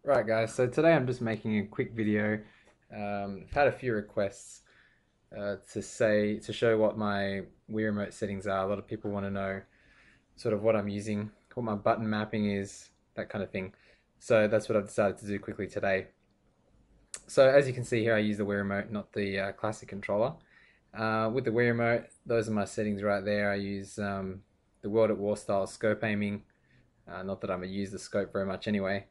Right guys, so today I'm just making a quick video. I've had a few requests to show what my Wii remote settings are. A lot of people want to know sort of what I'm using, what my button mapping is, that kind of thing. So that's what I've decided to do quickly today. So as you can see here, I use the Wii remote, not the classic controller. With the Wii remote, those are my settings right there. I use the World at War style scope aiming. Not that I'm going to use the scope very much anyway.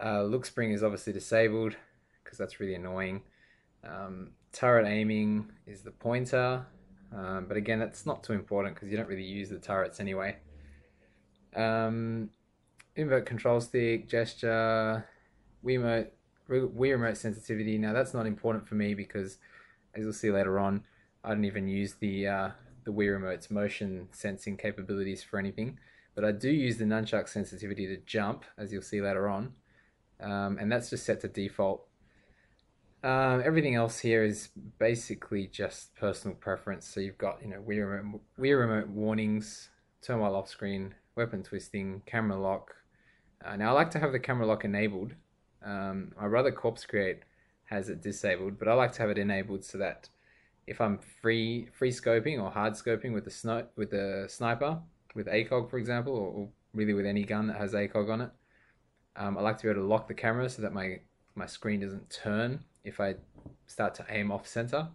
Look spring is obviously disabled because that's really annoying. Turret aiming is the pointer, but again, that's not too important because you don't really use the turrets anyway. Invert control stick, gesture, Wiimote, Wii remote sensitivity. Now that's not important for me because, as you'll see later on, I don't even use the Wii remote's motion sensing capabilities for anything. But I do use the nunchuck sensitivity to jump, as you'll see later on. And that's just set to default. Everything else here is basically just personal preference. So you've got, Wii remote warnings, turn while off screen, weapon twisting, camera lock. Now I like to have the camera lock enabled. My brother Corpse Create has it disabled, but I like to have it enabled so that if I'm free scoping or hard scoping with the sniper, with ACOG for example, or really with any gun that has ACOG on it, I like to be able to lock the camera so that my screen doesn't turn if I start to aim off center.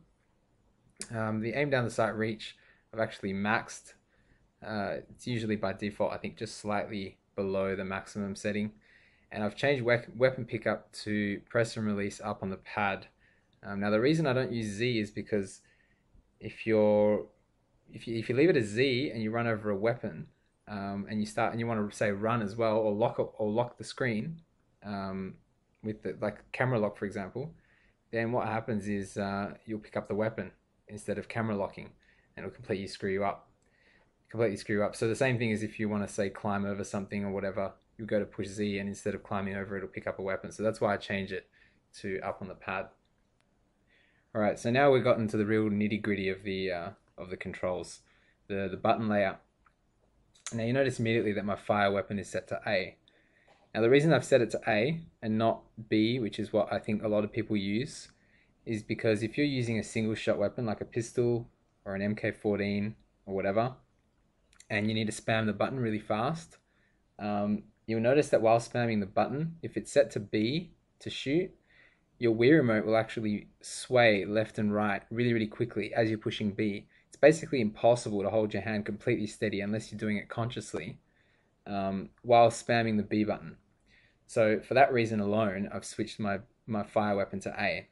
The aim down the sight reach, I've actually maxed. It's usually by default, I think, just slightly below the maximum setting. And I've changed weapon pickup to press and release up on the pad. Now the reason I don't use Z is because if you leave it as Z and you run over a weapon, and you want to say run as well, or lock the screen, with the camera lock for example, then what happens is you'll pick up the weapon instead of camera locking, and it'll completely screw you up. So the same thing is if you want to say climb over something or whatever, you go to push Z, and instead of climbing over, it'll pick up a weapon. So that's why I change it to up on the pad. All right, so now we've gotten to the real nitty gritty of the controls, the button layout. Now you notice immediately that my fire weapon is set to A. Now the reason I've set it to A and not B, which is what I think a lot of people use, is because if you're using a single shot weapon like a pistol or an MK14 or whatever, and you need to spam the button really fast, you'll notice that while spamming the button, if it's set to B to shoot, your Wii remote will actually sway left and right really, really quickly as you're pushing B. It's basically impossible to hold your hand completely steady unless you're doing it consciously, while spamming the B button. So for that reason alone, I've switched my fire weapon to A.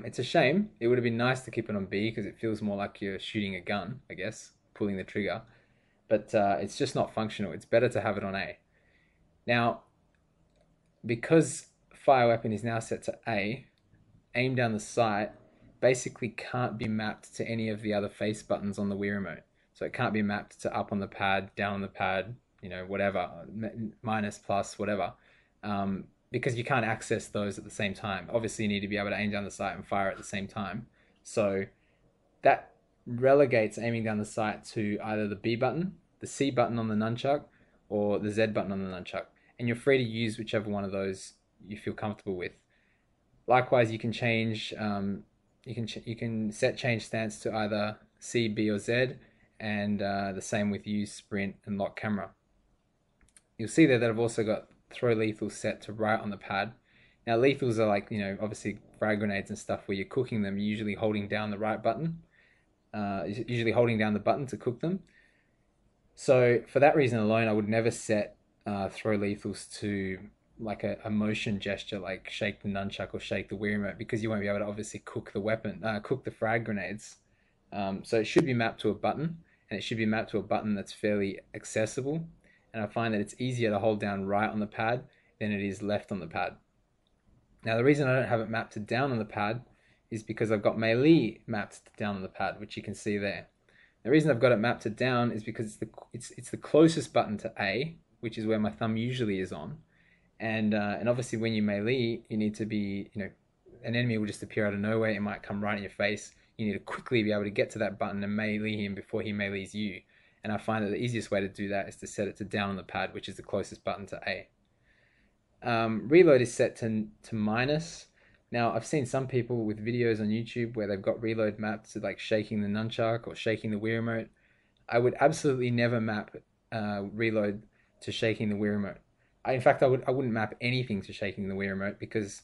It's a shame. It would have been nice to keep it on B because it feels more like you're shooting a gun, I guess, pulling the trigger. But it's just not functional. It's better to have it on A. Now, because fire weapon is now set to A, aim down the sight basically can't be mapped to any of the other face buttons on the Wii remote. So it can't be mapped to up on the pad, down on the pad, whatever, minus, plus, whatever, because you can't access those at the same time. Obviously, you need to be able to aim down the sight and fire at the same time. So that relegates aiming down the sight to either the B button, the C button on the nunchuck, or the Z button on the nunchuck. And you're free to use whichever one of those you feel comfortable with. Likewise, you can change, you can set change stance to either C, B, or Z, and the same with use, sprint, and lock camera. You'll see there that I've also got throw lethal set to right on the pad. Now lethals are like, obviously frag grenades and stuff where you're cooking them, you're usually holding down the right button, usually holding down the button to cook them. So for that reason alone, I would never set throw lethals to like a motion gesture, like shake the nunchuck or shake the Wii remote, because you won't be able to obviously cook the weapon, cook the frag grenades. So it should be mapped to a button, and it should be mapped to a button that's fairly accessible. And I find that it's easier to hold down right on the pad than it is left on the pad. Now the reason I don't have it mapped to down on the pad is because I've got melee mapped to down on the pad, which you can see there. The reason I've got it mapped to down is because it's the closest button to A, which is where my thumb usually is on. And obviously when you melee, you need to be, an enemy will just appear out of nowhere. It might come right in your face. You need to quickly be able to get to that button and melee him before he melees you. And I find that the easiest way to do that is to set it to down on the pad, which is the closest button to A. Reload is set to minus. Now, I've seen some people with videos on YouTube where they've got reload mapped to like shaking the nunchuck or shaking the Wii remote. I would absolutely never map reload to shaking the Wii remote. In fact, I wouldn't map anything to shaking the Wii remote because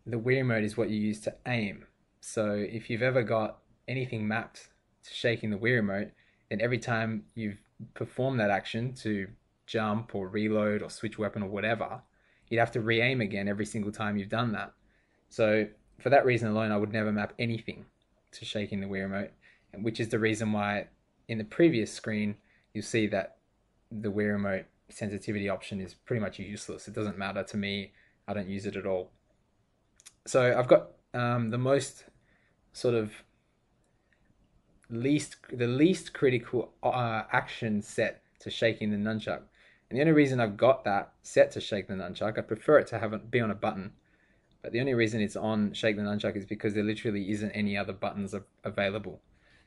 the Wii remote is what you use to aim. So if you've ever got anything mapped to shaking the Wii remote, then every time you've performed that action to jump or reload or switch weapon or whatever, you'd have to re-aim again every single time you've done that. So for that reason alone, I would never map anything to shaking the Wii remote, which is the reason why in the previous screen you'll see that the Wii remote sensitivity option is pretty much useless. It doesn't matter to me. I don't use it at all. So I've got the most sort of least critical action set to shaking the nunchuck. And the only reason I've got that set to shake the nunchuck, I prefer it to have it be on a button. But the only reason it's on shake the nunchuck is because there literally isn't any other buttons available.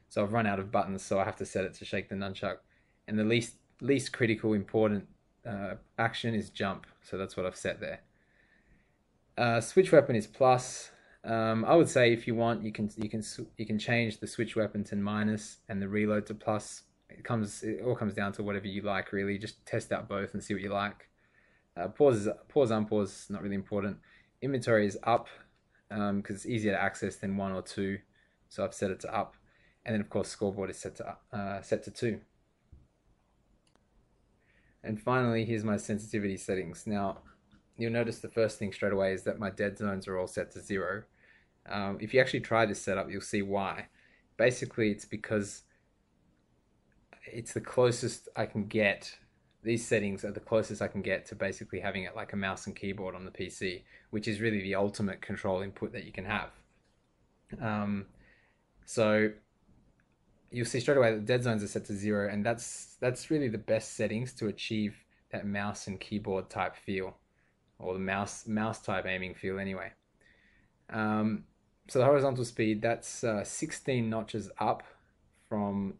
So I've run out of buttons, so I have to set it to shake the nunchuck. And the least critical important action is jump, so that's what I've set there. Switch weapon is plus. I would say if you want, you can change the switch weapon to minus and the reload to plus. It all comes down to whatever you like, really. Just test out both and see what you like. Pause, unpause, not really important. Inventory is up because it's easier to access than 1 or 2, so I've set it to up. And then of course scoreboard is set to 2. And finally, here's my sensitivity settings. Now, you'll notice the first thing straight away is that my dead zones are all set to 0. If you actually try this setup, you'll see why. Basically, it's because it's the closest I can get. These settings are the closest I can get to basically having it like a mouse and keyboard on the PC, which is really the ultimate control input that you can have. So you'll see straight away that the dead zones are set to 0, and that's really the best settings to achieve that mouse and keyboard type feel, or the mouse type aiming feel anyway. So the horizontal speed, that's 16 notches up from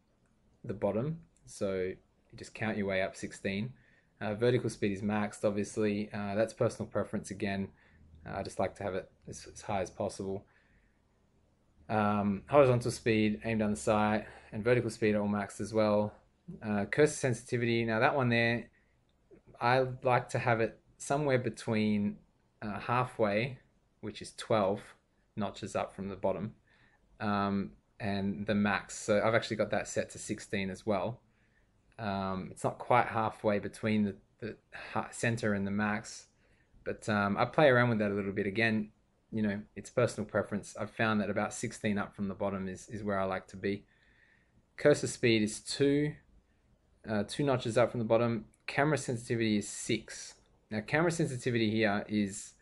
the bottom, so you just count your way up 16. Vertical speed is maxed, obviously. That's personal preference again. I just like to have it as high as possible. Horizontal speed, aim down the sight, and vertical speed are all maxed as well. Cursor sensitivity, now that one there, I like to have it somewhere between halfway, which is 12 notches up from the bottom, and the max. So I've actually got that set to 16 as well. It's not quite halfway between the center and the max, but I play around with that a little bit. Again, you know, it's personal preference. I've found that about 16 up from the bottom is where I like to be. Cursor speed is 2 notches up from the bottom. Camera sensitivity is 6. Now, camera sensitivity here is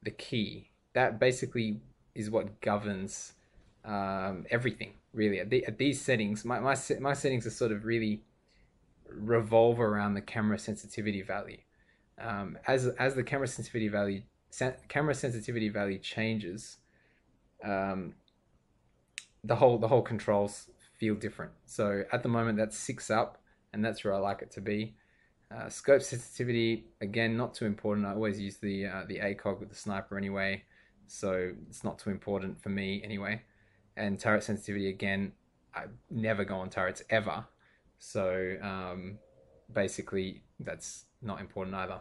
the key. That basically is what governs everything, really. At these settings, my settings are sort of really revolve around the camera sensitivity value. As the camera sensitivity value changes, the whole controls feel different. So at the moment that's 6 up, and that's where I like it to be. Scope sensitivity, again, not too important. I always use the ACOG with the sniper anyway, so it's not too important for me anyway. And turret sensitivity, again, I never go on turrets ever, so basically that's not important either.